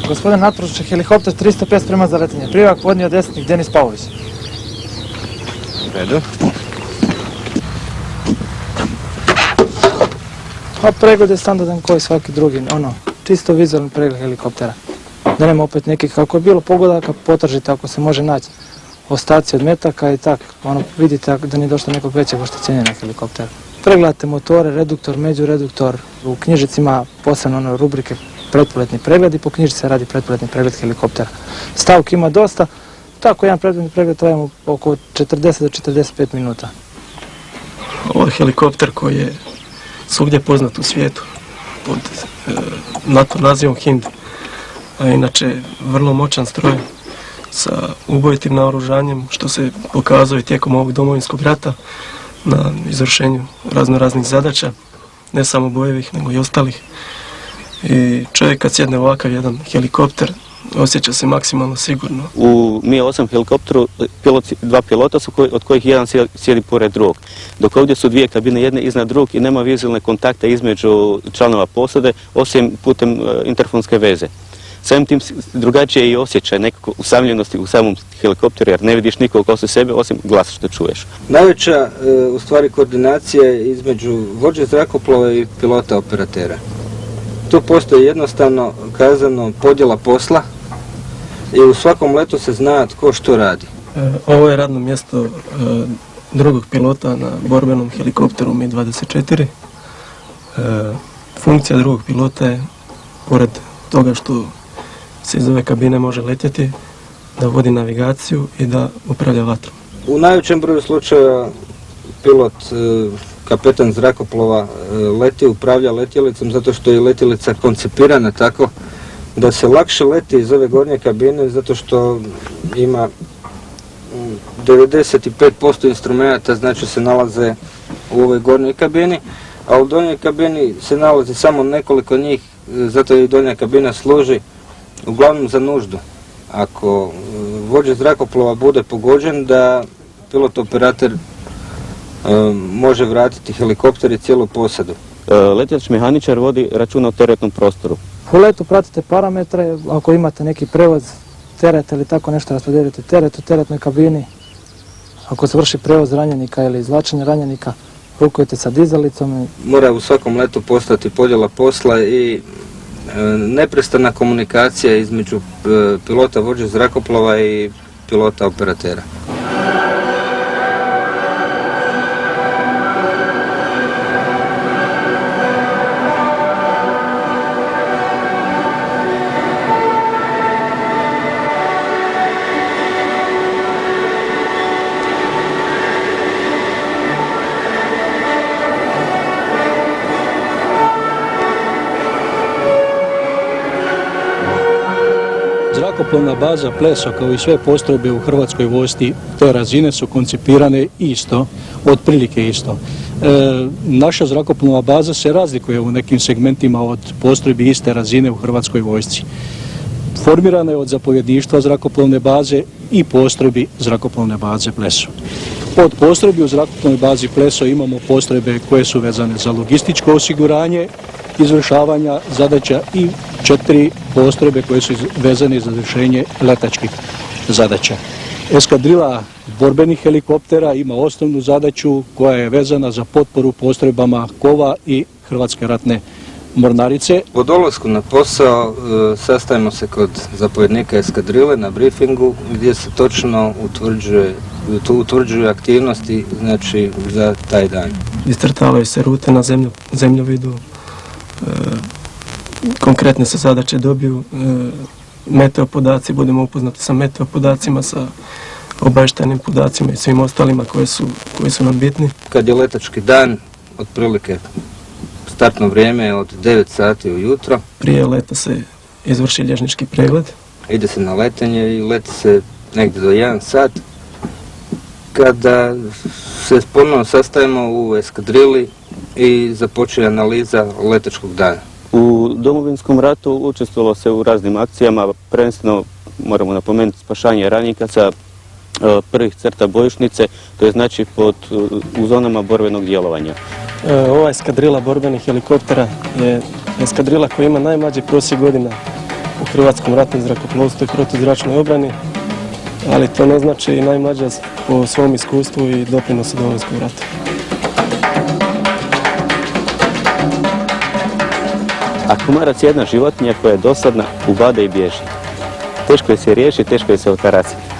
Gospodin natporučnik, helikopter 305 sprema za letenje. Prijavak podnio desnik Denis Pavlović. U redu. A pregled je standardan koji svaki drugi, čisto vizualni pregled helikoptera. Da nema opet nekih, kako je bilo pogodaka, potržite ako se može naći ostaci od metaka i tako. Vidite da nije došlo nekog većeg oštećenja na helikopteru. Pregledate motore, reduktor, međureduktor, u knjižici ima posebno rubrike pretpoletni pregled i po knjižici se radi pretpoletni pregled helikoptera. Stavki ima dosta, tako jedan pretpoletni pregled trajamo oko 40 do 45 minuta. Ovo je helikopter koji je svugdje poznat u svijetu pod NATO nazivom Hind, a inače vrlo moćan stroj sa ubojitim naoružanjem, što se pokazuje tijekom ovog Domovinskog rata na izvršenju raznih zadaća, ne samo bojevih nego i ostalih. I čovjek kad sjedne ovakav jedan helikopter osjeća se maksimalno sigurno. U Mi-8 helikopteru dva pilota su od kojih jedan sjedi pored drugog. Dok ovdje su dvije kabine, jedne iznad drugog i nema vizualne kontakte između članova posade, osim putem interfonske veze. Samim tim drugačije je i osjećaj nekako usamljenosti u samom helikopteru, jer ne vidiš nikog osim sebe, osim glasa što čuješ. Najveća u stvari koordinacija je između vođe zrakoplova i pilota operatera. Tu postoji jednostavno kazano podjela posla i u svakom letu se zna tko što radi. Ovo je radno mjesto drugog pilota na borbenom helikopteru Mi-24. Funkcija drugog pilota je, pored toga što se iz ove kabine može letjeti, da vodi navigaciju i da upravlja vatrom. U najvećem broju slučajeva pilot, kapetan zrakoplova upravlja letjelicom zato što je letjelica koncipirana tako da se lakše leti iz ove gornje kabine zato što ima 95% instrumenta, znači se nalaze u ovoj gornjoj kabini, a u donjoj kabini se nalazi samo nekoliko njih, zato i donja kabina služi uglavnom za nuždu. Ako vođa zrakoplova bude pogođen, da pilot operator može vratiti helikopter i cijelu posadu. Letjelač mehaničar vodi računa o teretnom prostoru. U letu pratite parametre, ako imate neki prevoz tereta ili tako nešto, raspodijelite teret u teretnoj kabini. Ako se vrši prevoz ranjenika ili izvlačenje ranjenika, rukujete sa dizalicom. Mora u svakom letu postati podjela posla i neprestana komunikacija između pilota vođe zrakoplova i pilota operatera. Zrakoplovna baza Pleso, kao i sve postrojbe u Hrvatskoj vojsci te razine, su koncipirane isto, otprilike isto. Naša zrakoplovna baza se razlikuje u nekim segmentima od postrojbi iste razine u Hrvatskoj vojsci. Formirana je od zapovjedništva zrakoplovne baze i postrojbi zrakoplovne baze Pleso. Od postrojbi u zrakoplovnoj bazi Pleso imamo postrojbe koje su vezane za logističko osiguranje izvršavanja zadaća i 4 postrojbe koje su vezane za izvršenje letačkih zadaća. Eskadrila borbenih helikoptera ima osnovnu zadaću koja je vezana za potporu postrojbama KOV-a i Hrvatske ratne mornarice. Po dolasku na posao sastajemo se kod zapovjednika eskadrile na briefingu gdje se točno utvrđuju aktivnosti, znači, za taj dan. Iscrtavaju se rute na zemljovidu, konkretne se zadaće dobiju, meteopodaci, budemo upoznati sa meteopodacima, sa obavještajnim podacima i svim ostalima koji su nam bitni. Kad je letački dan, otprilike startno vrijeme je od 9 sati ujutro. Prije leta se izvrši liječnički pregled. ide se na letenje i leti se negdje do 1 sat. Kada se ponovno sastajemo u eskadrili i započne analiza letačkog dana. U Domovinskom ratu učestvovalo se u raznim akcijama, prvenstveno moramo napomenuti spašanje ranjenika sa prvih crta bojišnice, to je znači u zonama borbenog djelovanja. Ova eskadrila borbenih helikoptera je eskadrila koja ima najmlađi prosjek godina u Hrvatskom ratnom zrakoplovstvu i protuzračnoj obrani, ali to ne znači i najmlađa po svom iskustvu i doprinosu Domovinskom ratu. A komarac je jedna životinja koja je dosadna, ubada i bježi. Teško je se riješi, teško je se otarasiti.